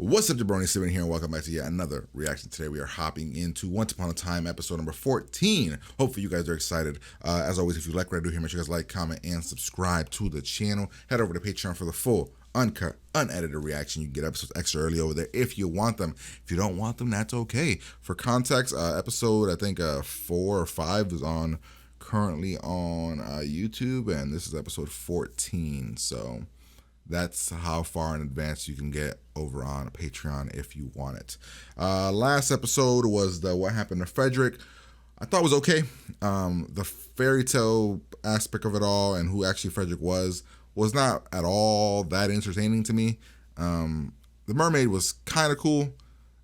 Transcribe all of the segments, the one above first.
What's up, Jabroni? Steven here, and welcome back to yet another reaction. Today we are hopping into Once Upon a Time episode number 14. Hopefully you guys are excited. As always, if you like what I do here, make sure you guys like, comment, and subscribe to the channel. Head over to Patreon for the full, uncut, unedited reaction. You can get episodes extra early over there if you want them. If you don't want them, that's okay. For context, episode, I think 4 or 5 is currently on YouTube, and this is episode 14. So that's how far in advance you can get over on Patreon if you want it. Last episode was the What Happened to Frederick. I thought it was okay. The fairy tale aspect of it all and who actually Frederick was not at all that entertaining to me. The mermaid was kind of cool,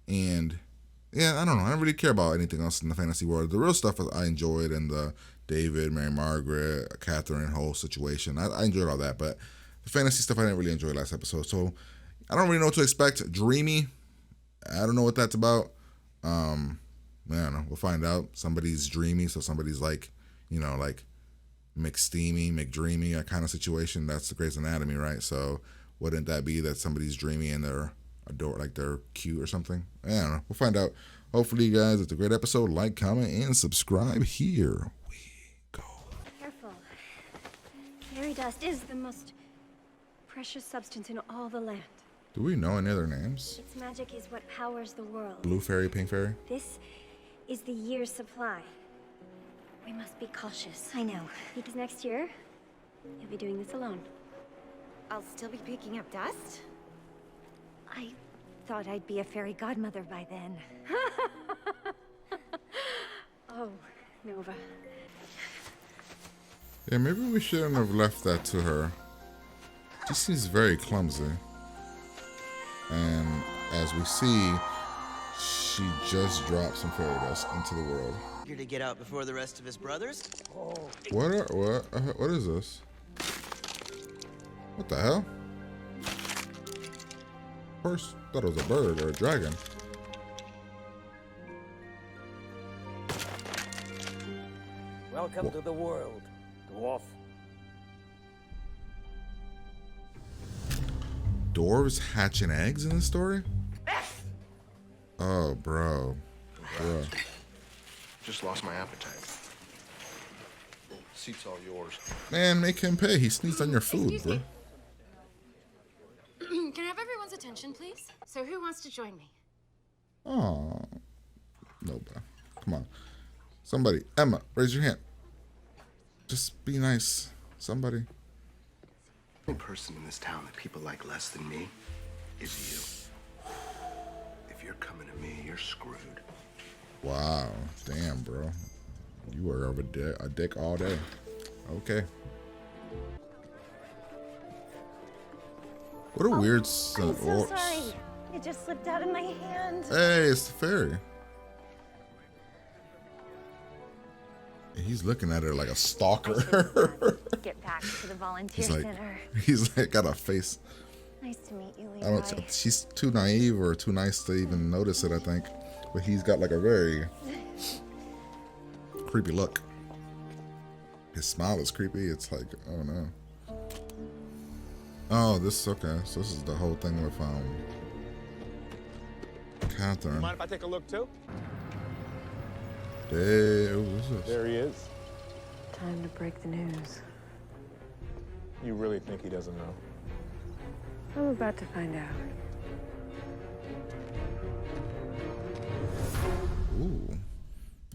and yeah, I don't know. I don't really care about anything else in the fantasy world. The real stuff I enjoyed, and the David, Mary Margaret, Catherine whole situation. I enjoyed all that, but the fantasy stuff I didn't really enjoy last episode, so I don't really know what to expect. Dreamy, I don't know what that's about. I don't know. We'll find out. Somebody's dreamy, so somebody's like, like McSteamy, McDreamy, that kind of situation. That's the Grey's Anatomy, right? So wouldn't that be that somebody's dreamy and they're they're cute or something? I don't know. We'll find out. Hopefully, you guys, it's a great episode. Like, comment, and subscribe. Here we go. Careful. Fairy dust is the most precious substance in all the land. Do we know any other names? Its magic is what powers the world. Blue fairy, pink fairy? This is the year's supply. We must be cautious. I know. Because next year, you'll be doing this alone. I'll still be picking up dust? I thought I'd be a fairy godmother by then. Oh, Nova. Yeah, maybe we shouldn't have left that to her. She seems very clumsy. And as we see, she just dropped some fairy dust into the world. Here to get out before the rest of his brothers? What is this? What the hell? First, thought it was a bird or a dragon. Welcome to the world, dwarf. Dwarves hatching eggs in this story? Oh, bro. Just lost my appetite. Seat's all yours. Man, make him pay. He sneezed on your food, Excuse bro. me. Can I have everyone's attention, please? So who wants to join me? Oh. No, bro. Come on. Somebody. Emma, raise your hand. Just be nice. Somebody. The only person in this town that people like less than me is you. If you're coming to me, you're screwed. Wow. Damn, bro. You were over a dick all day. Okay. What a weird son. I'm so sorry. It just slipped out of my hand. Hey, it's the fairy. He's looking at her like a stalker. Get back to the volunteer center. He's like got a face. Nice to meet you, Levi. I don't. She's too naive or too nice to even notice it, I think. But he's got like a very creepy look. His smile is creepy. It's like, oh no. Oh, this okay. So this is the whole thing with Catherine. Mind if I take a look too? Hey, who's this? There he is. Time to break the news. You really think he doesn't know? I'm about to find out. Ooh.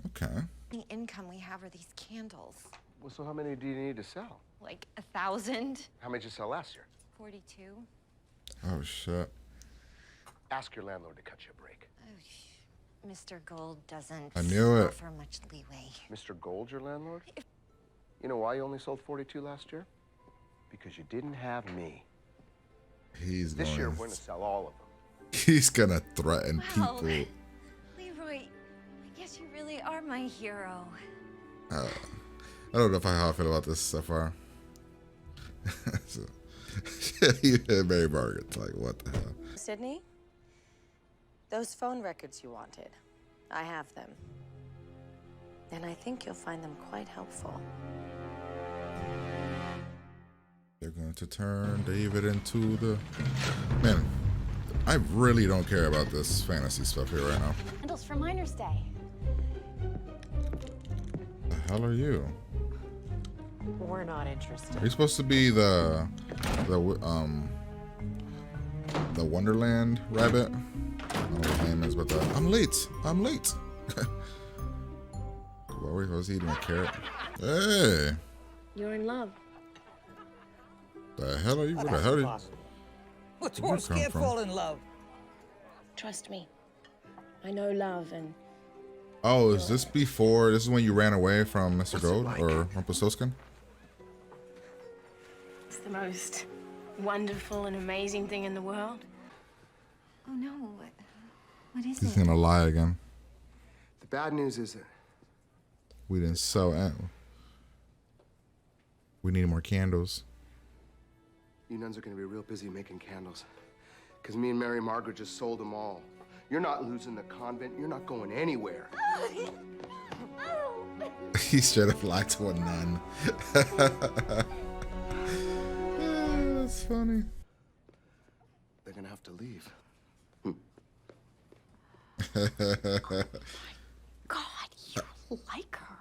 Okay. The income we have are these candles. Well, so how many do you need to sell? Like 1,000. How many did you sell last year? 42. Oh shit. Ask your landlord to cut you a break. Mr. Gold doesn't I knew it. offer much leeway. Mr. Gold, your landlord? You know why you only sold 42 last year? Because you didn't have me. This year, we're going to sell all of them. He's gonna threaten Wow. people. Leroy, I guess you really are my hero. I don't know how I feel about this so far. So, you had Mary Margaret. Like, what the hell? Sydney, those phone records you wanted, I have them. And I think you'll find them quite helpful. They're going to turn David into the... Man, I really don't care about this fantasy stuff here right now. Candles for Miner's Day. The hell are you? We're not interested. Are you supposed to be the Wonderland rabbit? I don't know what his name is, but I'm late. I'm late. What was he eating, a carrot? Hey. You're in love. The hell are you? Where the hell are you? But Where'd you dwarves come can't from? fall in love. Trust me. I know love and Oh, is this before? This is when you ran away from Mr. Gold like? or Rumpelstiltskin? it's the most wonderful and amazing thing in the world. Oh no, what is He's it? gonna lie again. The bad news is that We didn't sell it. We need more candles. you nuns are gonna be real busy making candles. Because me and Mary Margaret just sold them all. You're not losing the convent. You're not going anywhere. He straight up lied to a nun. That's funny. They're gonna have to leave. God, you like her.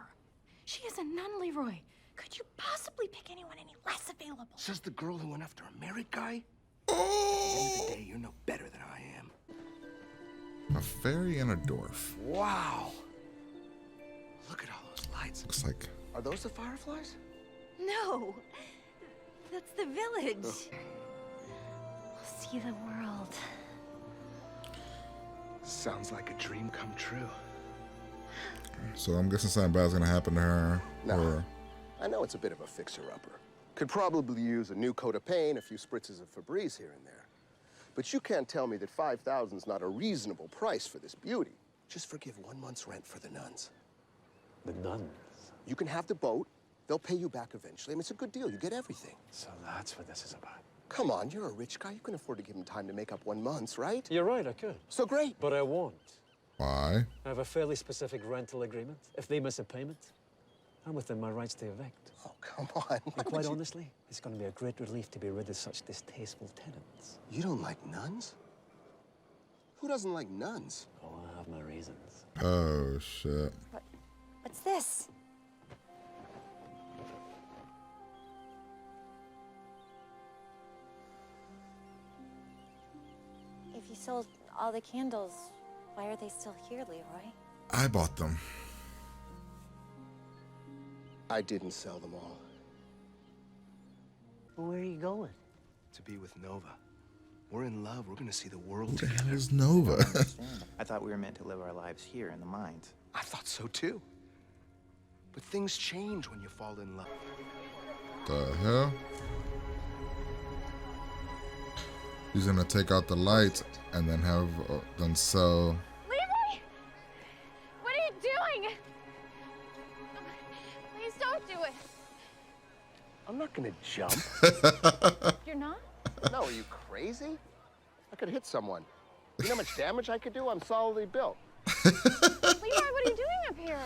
She is a nun, Leroy. Could you possibly pick anyone any less available? Says the girl who went after a married guy? At the end of the day, you're no better than I am. A fairy and a dwarf. Wow. Look at all those lights. Looks like Are those the fireflies? No, that's the village. We'll see the world. Sounds like a dream come true. so. I'm guessing something bad's gonna happen to her. No. Or I know it's a bit of a fixer-upper. Could probably use a new coat of paint, a few spritzes of Febreze here and there. But you can't tell me that 5,000 is not a reasonable price for this beauty. Just forgive 1 month's rent for the nuns. The nuns. You can have the boat. They'll pay you back eventually. I mean, it's a good deal. You get everything. So that's what this is about. Come on, you're a rich guy. You can afford to give him time to make up 1 month's, right? You're right, I could. So great. But I won't. why? I have a fairly specific rental agreement. If they miss a payment, I'm within my rights to evict. Oh, come on. Why And would quite you- honestly, it's going to be a great relief to be rid of such distasteful tenants. You don't like nuns? Who doesn't like nuns? Oh, I have my reasons. Oh shit. What's this? If you sold all the candles, why are they still here, Leroy? I bought them. I didn't sell them all. Where are you going? To be with Nova. We're in love. We're gonna see the world Who the together. hell is Nova? I thought we were meant to live our lives here in the mines. I thought so too. But things change when you fall in love. The hell? He's gonna take out the lights and then have them sell. Leroy! What are you doing? Please don't do it. I'm not gonna jump. You're not? No, are you crazy? I could hit someone. You know how much damage I could do? I'm solidly built. Leroy, what are you doing up here?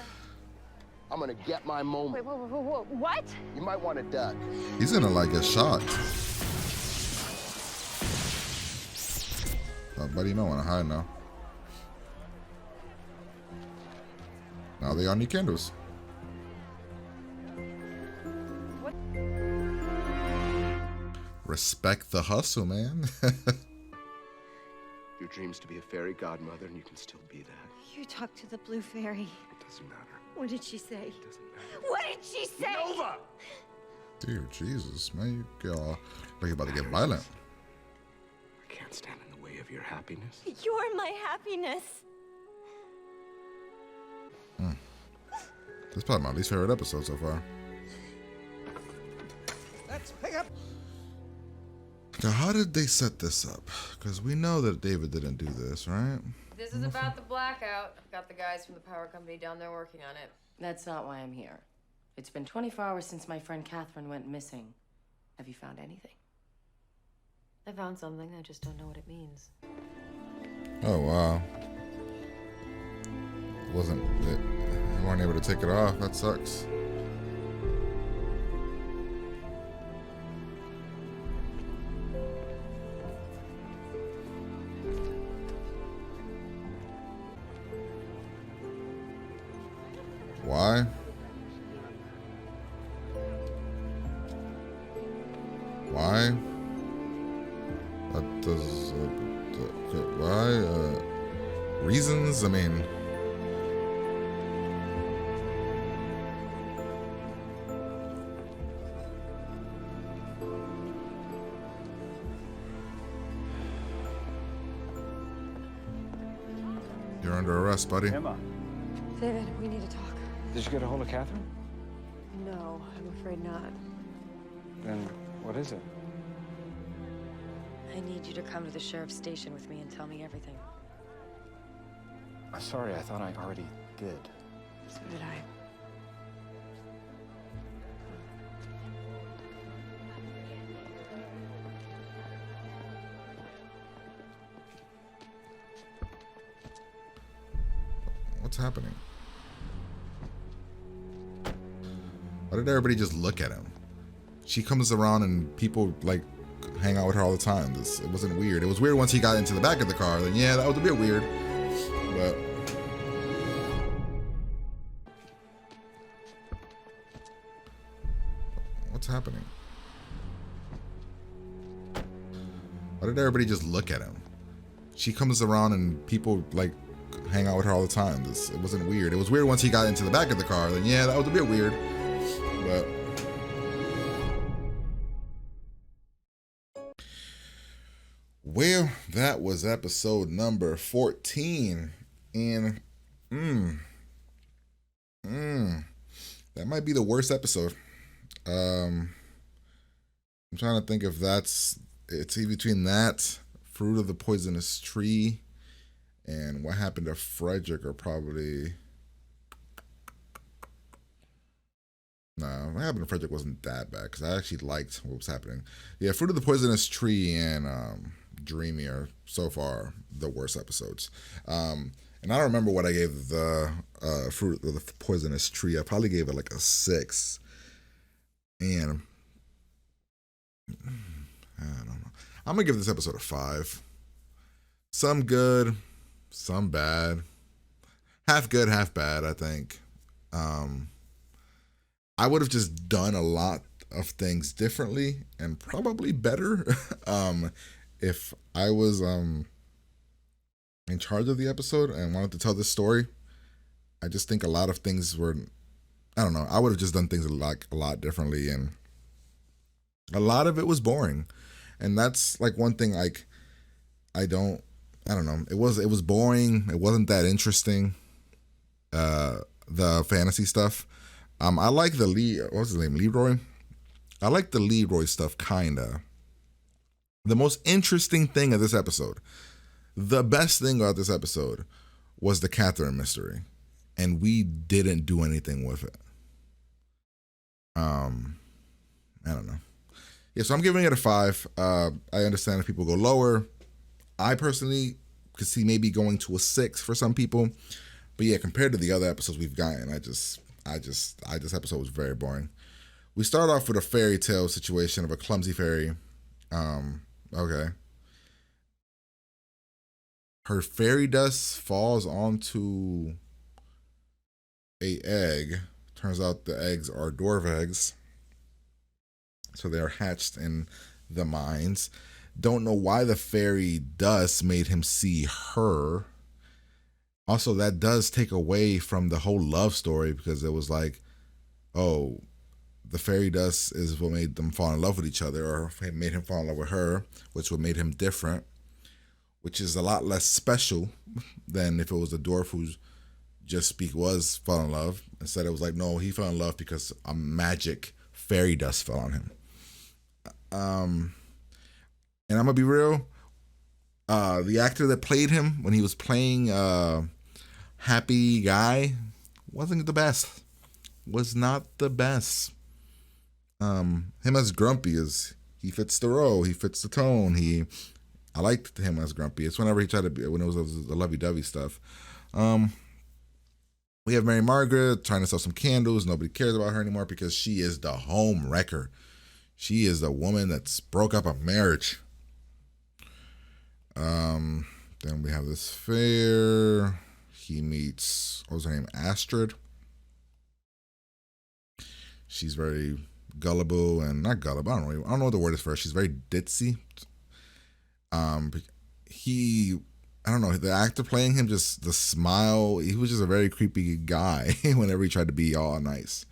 I'm gonna get my moment. Wait, whoa, what? You might want to duck. He's gonna like get shot. Oh, buddy, you might want to hide now. Now they all need candles. What? Respect the hustle, man. Your dream's to be a fairy godmother, and you can still be that. You talked to the blue fairy. It doesn't matter. What did she say? It doesn't matter. What did she say? Nova! Dear Jesus, man, you get all like you're about to get violent. I can't stand in the way of your happiness. You're my happiness. This is probably my least favorite episode so far. Let's pick up. Now, how did they set this up? Because we know that David didn't do this, right? This is about the blackout. I've got the guys from the power company down there working on it. That's not why I'm here. It's been 24 hours since my friend Catherine went missing. Have you found anything? I found something, I just don't know what it means. Oh, wow. Wasn't it? They weren't able to take it off. That sucks. Why? Why? That does. Why? Reasons? I mean. You're under arrest, buddy. Emma, David, we need to talk. did you get a hold of Catherine? No, I'm afraid not. Then what is it? I need you to come to the sheriff's station with me and tell me everything. I'm sorry, I thought I already did. So did I. What's happening? Why did everybody just look at him? She comes around and people like hang out with her all the time. It wasn't weird. It was weird once he got into the back of the car. Then yeah, that was a bit weird. But what's happening? Why did everybody just look at him? She comes around and people like hang out with her all the time. It wasn't weird. It was weird once he got into the back of the car. Then yeah, that was a bit weird. But well, that was episode number 14. And that might be the worst episode. I'm trying to think if it's in between that, Fruit of the Poisonous Tree, and What Happened to Frederick are probably. No, What Happened to Frederick wasn't that bad because I actually liked what was happening. Yeah, Fruit of the Poisonous Tree and Dreamy are so far the worst episodes. And I don't remember what I gave the Fruit of the Poisonous Tree. I probably gave it like a 6. And I don't know. I'm gonna give this episode a 5. Some good, some bad. Half good, half bad, I think. I would have just done a lot of things differently and probably better if I was in charge of the episode and wanted to tell this story. I just think a lot of things were, I don't know, I would have just done things a lot differently, and a lot of it was boring. And that's like one thing like I don't know. It was boring. It wasn't that interesting. The fantasy stuff. I like the what's his name? Leroy? I like the Leroy stuff, kinda. The most interesting thing of this episode, the best thing about this episode, was the Catherine mystery. And we didn't do anything with it. I don't know. Yeah, so I'm giving it a 5. I understand if people go lower. I personally could see maybe going to a 6 for some people. But yeah, compared to the other episodes we've gotten, this episode was very boring. We start off with a fairy tale situation of a clumsy fairy. Okay. Her fairy dust falls onto a egg. Turns out the eggs are dwarf eggs. So they're hatched in the mines. Don't know why the fairy dust made him see her. Also, that does take away from the whole love story, because it was like, oh, the fairy dust is what made them fall in love with each other, or made him fall in love with her, which would made him different, which is a lot less special than if it was a dwarf who just fell in love. Instead, it was like, no, he fell in love because a magic fairy dust fell on him. And I'm gonna be real. The actor that played him when he was playing Happy Guy wasn't the best. Was not the best. Him as Grumpy he fits the role. He fits the tone. I liked him as Grumpy. It's whenever he tried to be, when it was the lovey-dovey stuff. We have Mary Margaret trying to sell some candles. Nobody cares about her anymore because she is the home wrecker. She is the woman that's broke up a marriage. Then we have this fair. He meets, what was her name? Astrid. She's very gullible and not gullible. I don't know what the word is for her. She's very ditzy. I don't know, the actor playing him, just the smile, he was just a very creepy guy whenever he tried to be all nice.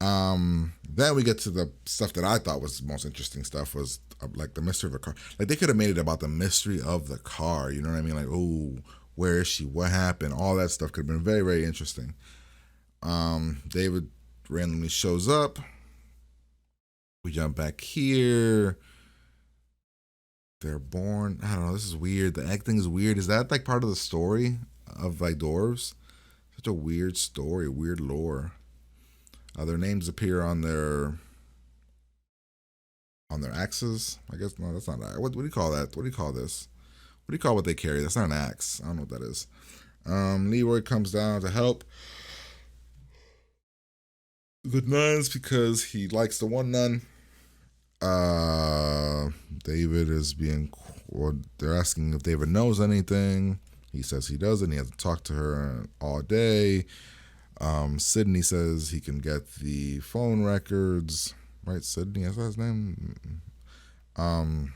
Then we get to the stuff that I thought was the most interesting stuff, was like the mystery of the car. Like, they could have made it about the mystery of the car, you know what I mean? Like, oh, where is she? What happened? All that stuff could have been very, very interesting. David randomly shows up. We jump back here. They're born. I don't know. This is weird. The egg thing is weird. Is that like part of the story of like dwarves? Such a weird story, weird lore. Their names appear on their axes. I guess no, that's not. What do you call that? What do you call this? What do you call what they carry? That's not an axe. I don't know what that is. Leroy comes down to help the nuns because he likes the one nun. David is they're asking if David knows anything. He says he doesn't. He has to talk to her all day. Sydney says he can get the phone records. Right, Sydney, is that his name? Then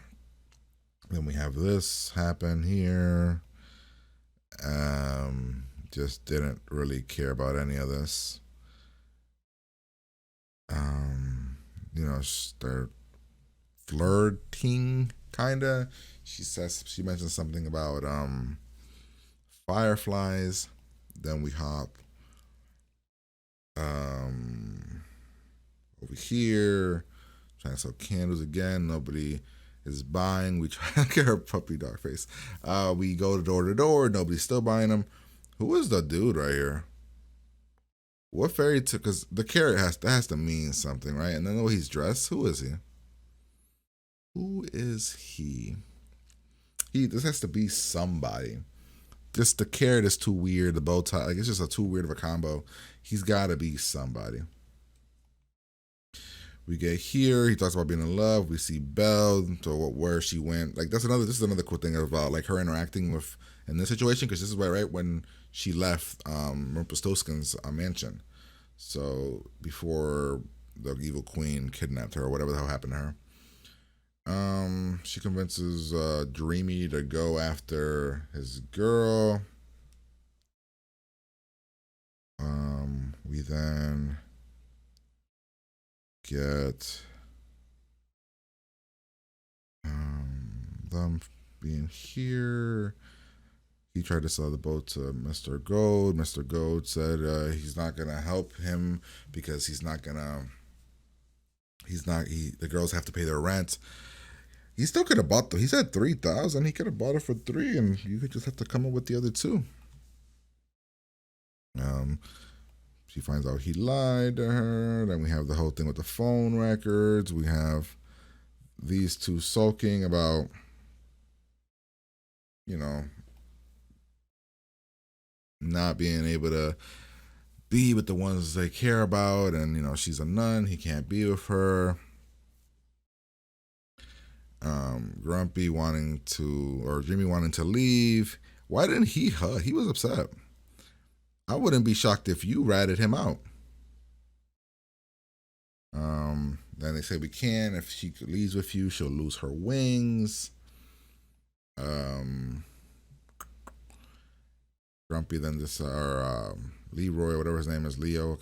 we have this happen here. Just didn't really care about any of this. They're flirting, kinda. She mentions something about fireflies. Then we hop over here, trying to sell candles again. Nobody is buying. We try to get her puppy dog face. We go door to door. Nobody's still buying them. Who is the dude right here? What fairy took? Because the carrot has to mean something, right? And then the way he's dressed, who is he? Who is he? This has to be somebody. Just the carrot is too weird. The bow tie, like, it's just too weird of a combo. He's got to be somebody. We get here. He talks about being in love. We see Belle, so where she went. Like, this is another cool thing about like her interacting with in this situation, because this is right when she left Rumpelstiltskin's mansion. So before the evil queen kidnapped her or whatever the hell happened to her. She convinces Dreamy to go after his girl. We then get them being here. He tried to sell the boat to Mr. Gold. Mr. Gold said he's not gonna help him because the girls have to pay their rent. He still could have bought he said 3,000. He could have bought it for 3, and you could just have to come up with the other 2. She finds out he lied to her. Then we have the whole thing with the phone records. We have these two sulking about, not being able to be with the ones they care about, and she's a nun, he can't be with her. Grumpy Dreamy wanting to leave. Why didn't he hug? He was upset. I wouldn't be shocked if you ratted him out. Then they say we can. If she leaves with you, she'll lose her wings. Grumpy then Leroy, whatever his name is, Leroy.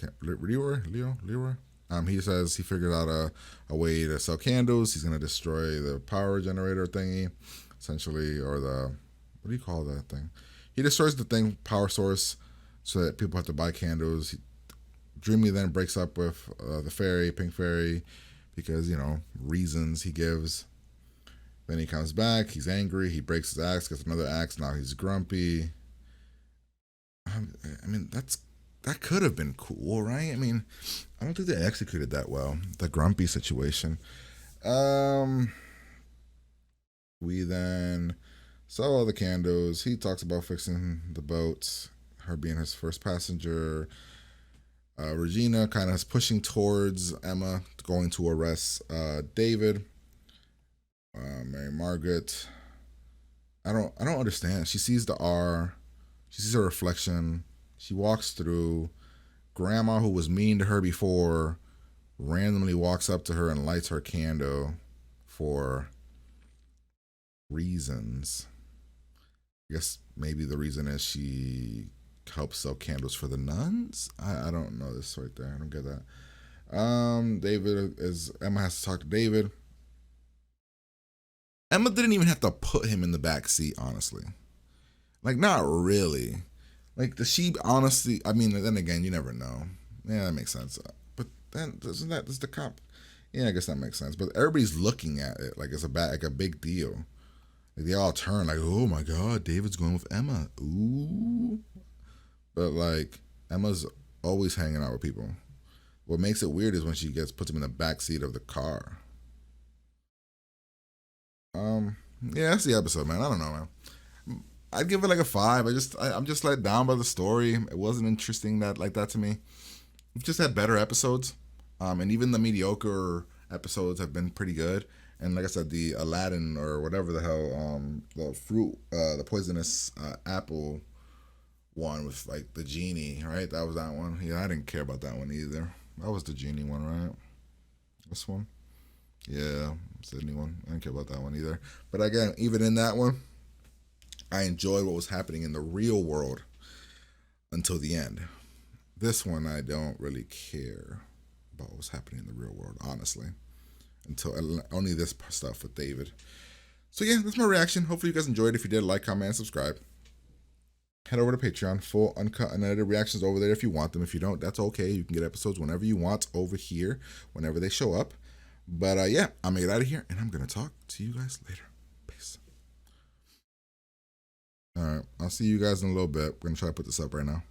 He says he figured out a way to sell candles. He's gonna destroy the power generator thingy, essentially, or what do you call that thing? He destroys the thing, power source, so that people have to buy candles. Dreamy then breaks up with the fairy, Pink Fairy, because reasons he gives. Then he comes back. He's angry. He breaks his axe, gets another axe. Now he's grumpy. I mean, that could have been cool, right? I mean, I don't think they executed that well, the grumpy situation. We then sell all the candles. He talks about fixing the boat, her being his first passenger. Regina kind of is pushing towards Emma, going to arrest David. Mary Margaret, I don't understand. She sees the R. She sees her reflection. She walks through. Grandma, who was mean to her before, randomly walks up to her and lights her candle for reasons. I guess maybe the reason is she helps sell candles for the nuns. I don't know this right there. I don't get that. Emma has to talk to David. Emma didn't even have to put him in the back seat, honestly. Like, not really. Like, the sheep, honestly, I mean, then again, you never know. Yeah, that makes sense. But then, does the cop? Yeah, I guess that makes sense. But everybody's looking at it like it's like a big deal. Like, they all turn like, oh my God, David's going with Emma. Ooh. But, like, Emma's always hanging out with people. What makes it weird is when she puts him in the back seat of the car. Yeah, that's the episode, man. I don't know, man. I'd give it like a 5. I'm just let down by the story. It wasn't interesting like that to me. We've just had better episodes, and even the mediocre episodes have been pretty good. And like I said, the Aladdin or whatever the hell, the fruit, the poisonous apple one with like the genie, right? That was that one. Yeah, I didn't care about that one either. That was the genie one, right? This one. Yeah, Sydney one. I didn't care about that one either. But again, even in that one, I enjoyed what was happening in the real world until the end. This one, I don't really care about what was happening in the real world, honestly. Until only this stuff with David. So yeah, that's my reaction. Hopefully you guys enjoyed. If you did, like, comment, and subscribe. Head over to Patreon. Full, uncut, unedited reactions over there if you want them. If you don't, that's okay. You can get episodes whenever you want over here, whenever they show up. But yeah, I'm going to get out of here, and I'm going to talk to you guys later. Peace. All right, I'll see you guys in a little bit. We're going to try to put this up right now.